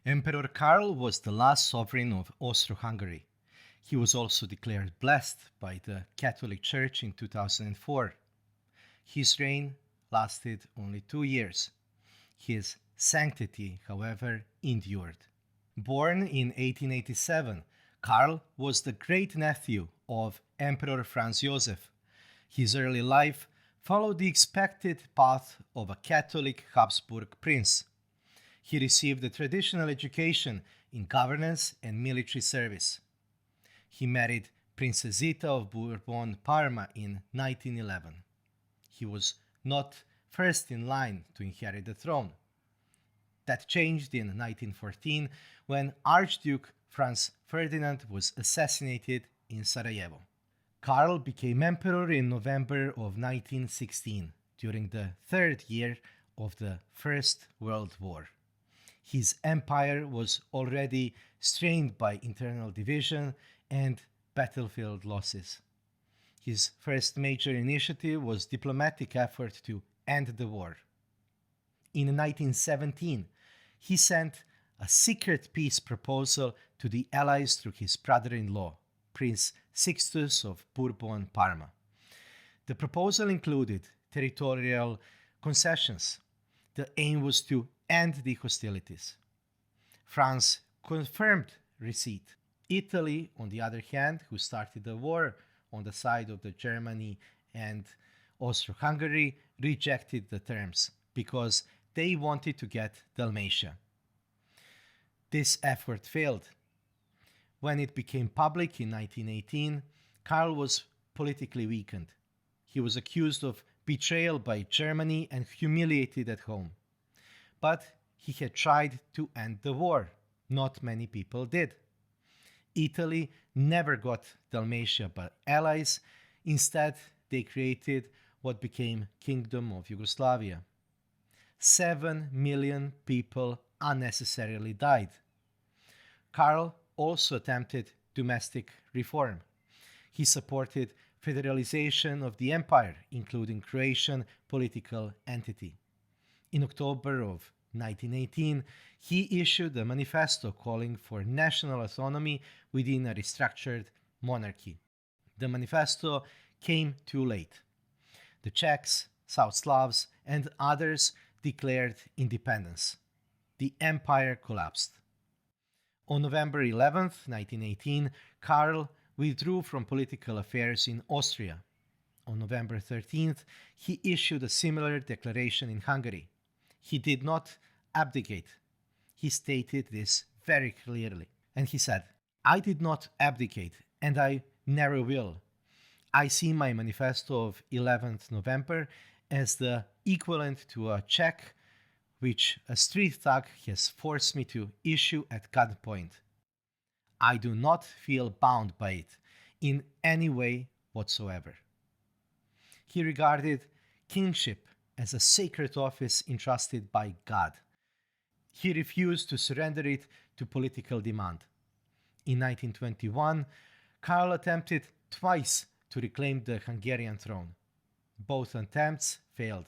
Emperor Karl was the last sovereign of Austria-Hungary. He was also declared blessed by the Catholic Church in 2004. His reign lasted only 2 years. His sanctity, however, endured. Born in 1887, Karl was the great-nephew of Emperor Franz Joseph. His early life followed the expected path of a Catholic Habsburg prince. He received a traditional education in governance and military service. He married Princess Zita of Bourbon-Parma in 1911. He was not first in line to inherit the throne. That changed in 1914 when Archduke Franz Ferdinand was assassinated in Sarajevo. Karl became emperor in November of 1916, during the third year of the First World War. His empire was already strained by internal division and battlefield losses. His first major initiative was diplomatic effort to end the war. In 1917, he sent a secret peace proposal to the Allies through his brother-in-law, Prince Sixtus of Bourbon-Parma. The proposal included territorial concessions. The aim was to end the hostilities. France confirmed receipt. Italy, on the other hand, who started the war on the side of the Germany and Austria-Hungary, rejected the terms because they wanted to get Dalmatia. This effort failed. When it became public in 1918, Karl was politically weakened. He was accused of betrayal by Germany and humiliated at home. But he had tried to end the war. Not many people did. Italy never got Dalmatia by allies. Instead, they created what became Kingdom of Yugoslavia. 7 million people unnecessarily died. Karl also attempted domestic reform. He supported federalization of the empire, including Croatian political entity. In October of 1918, he issued a manifesto calling for national autonomy within a restructured monarchy. The manifesto came too late. The Czechs, South Slavs, and others declared independence. The empire collapsed. On November 11, 1918, Karl withdrew from political affairs in Austria. On November 13th, he issued a similar declaration in Hungary. He did not abdicate. He stated this very clearly. And he said, "I did not abdicate, and I never will. I see my manifesto of 11th November as the equivalent to a check which a street thug has forced me to issue at gunpoint. I do not feel bound by it in any way whatsoever." He regarded kingship as a sacred office entrusted by God. He refused to surrender it to political demand. In 1921, Karl attempted twice to reclaim the Hungarian throne. Both attempts failed.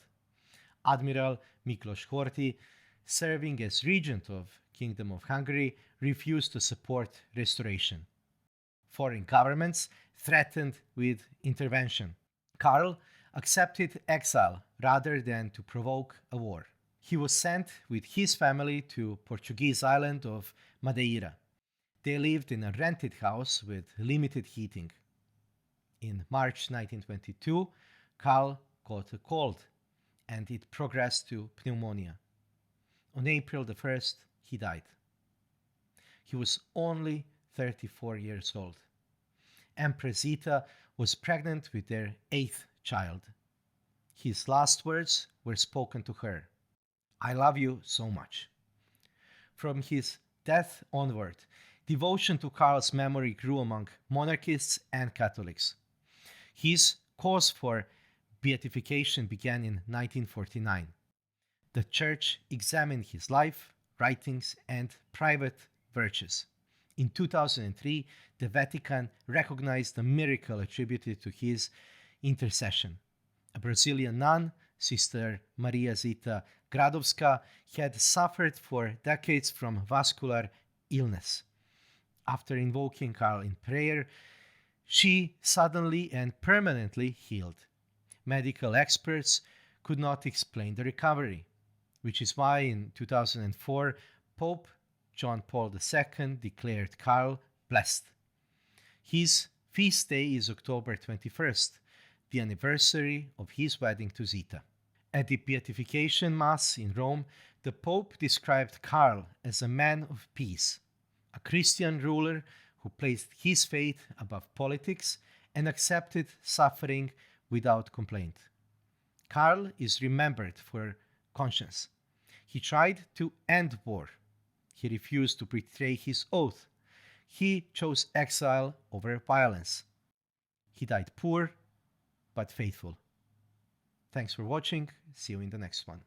Admiral Miklos Horthy, serving as regent of Kingdom of Hungary, refused to support restoration. Foreign governments threatened with intervention. Karl accepted exile rather than to provoke a war. He was sent with his family to Portuguese island of Madeira. They lived in a rented house with limited heating. In March 1922, Karl caught a cold, and it progressed to pneumonia. On April the 1st, he died. He was only 34 years old. Empress Zita was pregnant with their 8th child. His last words were spoken to her: "I love you so much." From his death onward, devotion to Karl's memory grew among monarchists and Catholics. His cause for beatification began in 1949. The Church examined his life, writings, and private virtues. In 2003, the Vatican recognized the miracle attributed to his intercession. A Brazilian nun, Sister Maria Zita Gradowska had suffered for decades from vascular illness. After invoking Karl in prayer, she suddenly and permanently healed. Medical experts could not explain the recovery, which is why in 2004 Pope John Paul II declared Karl blessed. His feast day is October 21st, the anniversary of his wedding to Zita. At the Beatification Mass in Rome, the Pope described Karl as a man of peace, a Christian ruler who placed his faith above politics and accepted suffering without complaint. Karl is remembered for conscience. He tried to end war. He refused to betray his oath. He chose exile over violence. He died poor but faithful. Thanks for watching. See you in the next one.